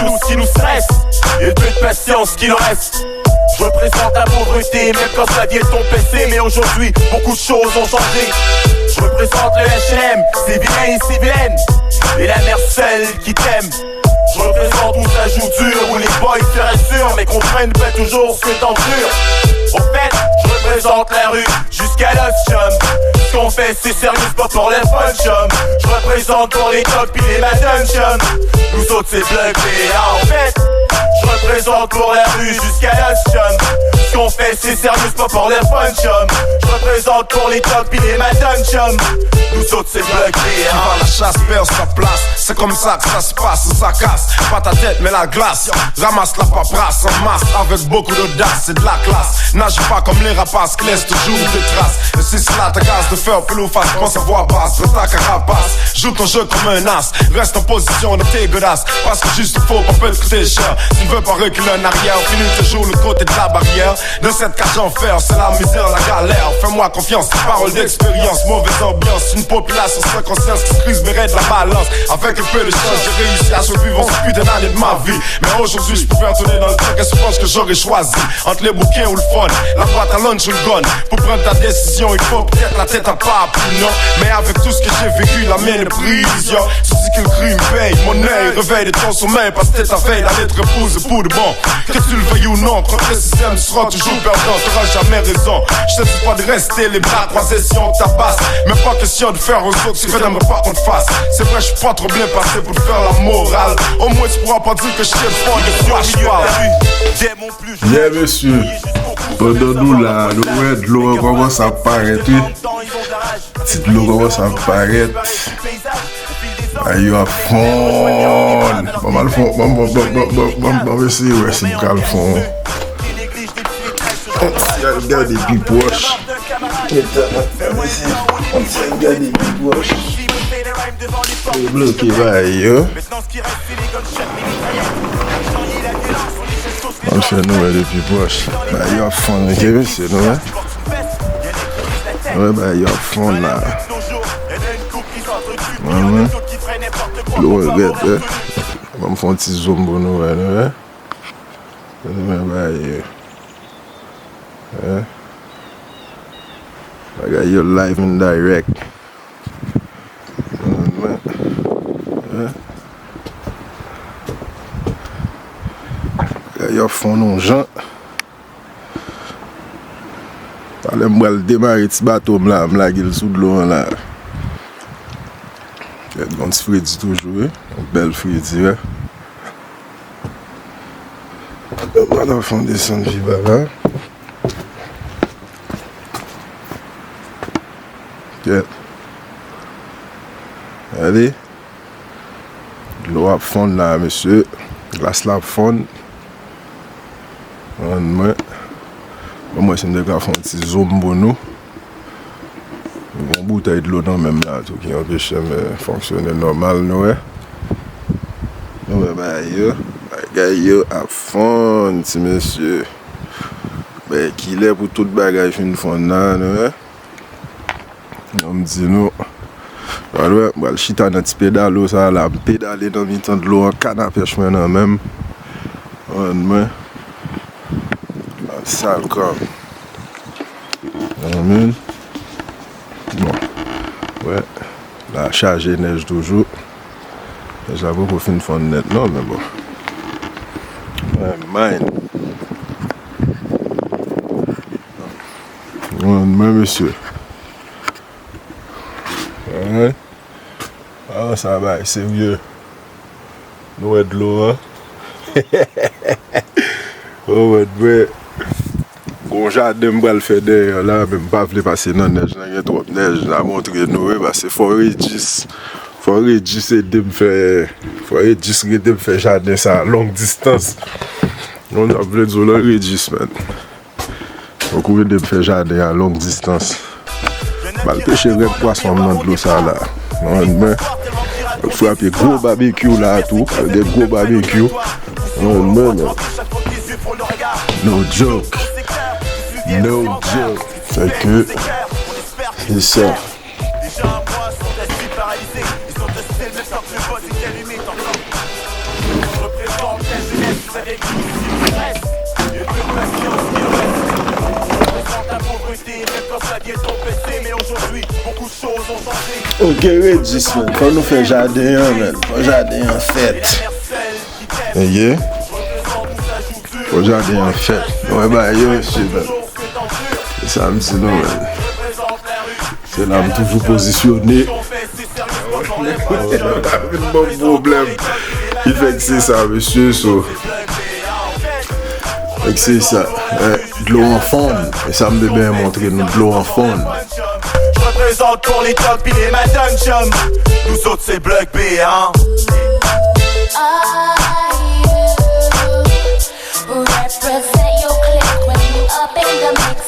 tout ce qui nous stresse et peu de patience qui nous reste. Je représente la pauvreté, même quand sa vie est ton PC. Mais aujourd'hui, beaucoup de choses ont changé. Je représente le H&M, c'est vilain et c'est vilaine, et la mère seule qui t'aime. Je représente où ça joue dur, où les boys se rassurent, mais comprennent pas toujours ce que t'endures. Au fait, je représente la rue jusqu'à l'os, chum. Ce qu'on fait c'est sérieux, c'est pas pour les fun, chum. Je représente pour les tops et les madons, chum. Nous autres c'est plug en fait, je représente pour la rue jusqu'à l'os, chum. Ce qu'on fait c'est sérieux, c'est pas pour les fun, chum. Je représente pour les tops et les madons, chum. Nous autres c'est plug la chasse perd sa place, c'est comme ça que ça se passe, ça casse. Pas ta tête mais la glace, ramasse la paperasse en masse avec beaucoup d'audace, c'est de la classe. Nage pas comme les rapaces, laisse toujours des traces. Et si cela ta casse de faire pile ou face, pense à voix basse, prends ta carapace. Joue ton jeu comme un as, reste en position de tes godasses. Parce que juste il faut qu'on peut te coûter cher. Tu ne veux pas reculer en arrière, finis toujours le côté de la barrière. De cette cage en fer, c'est la misère, la galère. Fais-moi confiance, parole d'expérience, mauvaise ambiance. Une population sans conscience qui se criserait de la balance. Avec un peu de chance, j'ai réussi à survivre ce putain d'année de ma vie. Mais aujourd'hui, je pouvais retourner dans le temps. Qu'est-ce que je pense que j'aurais choisi entre les bouquins ou le fun, la boîte à lunch ou le gun. Pour prendre ta décision, il faut peut-être la tête à pas plus, non. Mais avec tout ce que j'ai vécu, la mienne est prise, yo. Tu dis que le crime paye, mon œil, réveille de ton sommeil. Parce que t'es ta veille, la lettre repose pour de bon. Que tu le veuilles ou non, contre le système, tu seras toujours perdant, t'auras jamais raison. Je te dis pas de rester les bras croisés si on tabasse. Mais pas question de faire aux autres, si t'aimerais pas qu'on te fasse. C'est vrai, je suis pas trop bien passé pour te faire la morale. Au moins tu pourras pas dire que je t'ai fort de quoi je parle. Bien monsieur, pendant nous là, nous de l'eau commence à apparaître. Si de l'eau commence à apparaître, aïe à fond. Pas mal fond, bon, essayer, ouais, c'est le fond. Regarde des pipoches. Regarde des pipoches. Le bloqué va ailleurs. On fait nous depuis poche. Bah il y a fond ok monsieur nous hein. Ouais bah il y a fond là. Le regarde. On va faire un petit zoom pour nous hein. Regarde you live and direct. Yo fond non Jean. Allez moi le démarrer petit bateau là, me laguer sous de l'eau là. Il y a un petit Freddy toujours, une belle Freddy là. On va faire descendre viva là. Yeah. Allez. L'eau à fond là monsieur. Glace là à fond. Moi c'est de faire un petit zoom pour nous. Une bouteille de l'eau dans même là tout qui empêche de fonctionner normal nous ouais. Yo à fond petit monsieur. Ben qu'il est pour tout bagage une fond là ouais. On me dit nous. Ouais, le chita dans petit pédalo ça là pédaler dans le temps de l'eau en canne à pêche maintenant même. Sale comme. Amen. Bon. Ouais. La charge neige toujours. J'avoue qu'on fait une fond net non mais bon. Ouais, mine. Ouais, monsieur. Ouais. Ah ça va, sérieux. Nous de l'eau hein. Oh ouais. Bon jardin m'ba le faire derrière là, même pas vle passer dans neige, il y a trop neige là montrer nous parce que faut aider me faire jardin ça à longue distance. On a voulu dire le réduire man. Faut courir de faire jardin à longue distance. Bah le pêcher red poisson dans de l'eau ça là. On frapper gros barbecue là tout, des gros barbecue. No joke. No joke. Fait que c'est ça. avec tout ce qui reste. Une peu de patience qui nous reste. Je représente la pauvreté, même quand ça vient ton PC. Mais aujourd'hui, beaucoup de choses ont changé. Ok, Regis, man. Faut nous faire jardin, man. Faut jardin en fête. Yeah. Faut jardin en fête. Ouais, bah, yo, monsieur, man. C'est ça, me dit, non, man. C'est là, je toujours positionné. Bon problème. Il fait que c'est ça, monsieur. So. Fait que c'est ça. De l'eau en faune. Et ça me bien montrer nous de l'eau en faune. Je représente pour les tops pis les matins chum. Nous autres c'est Bloc B, hein. Represent your clique when you up in the mix.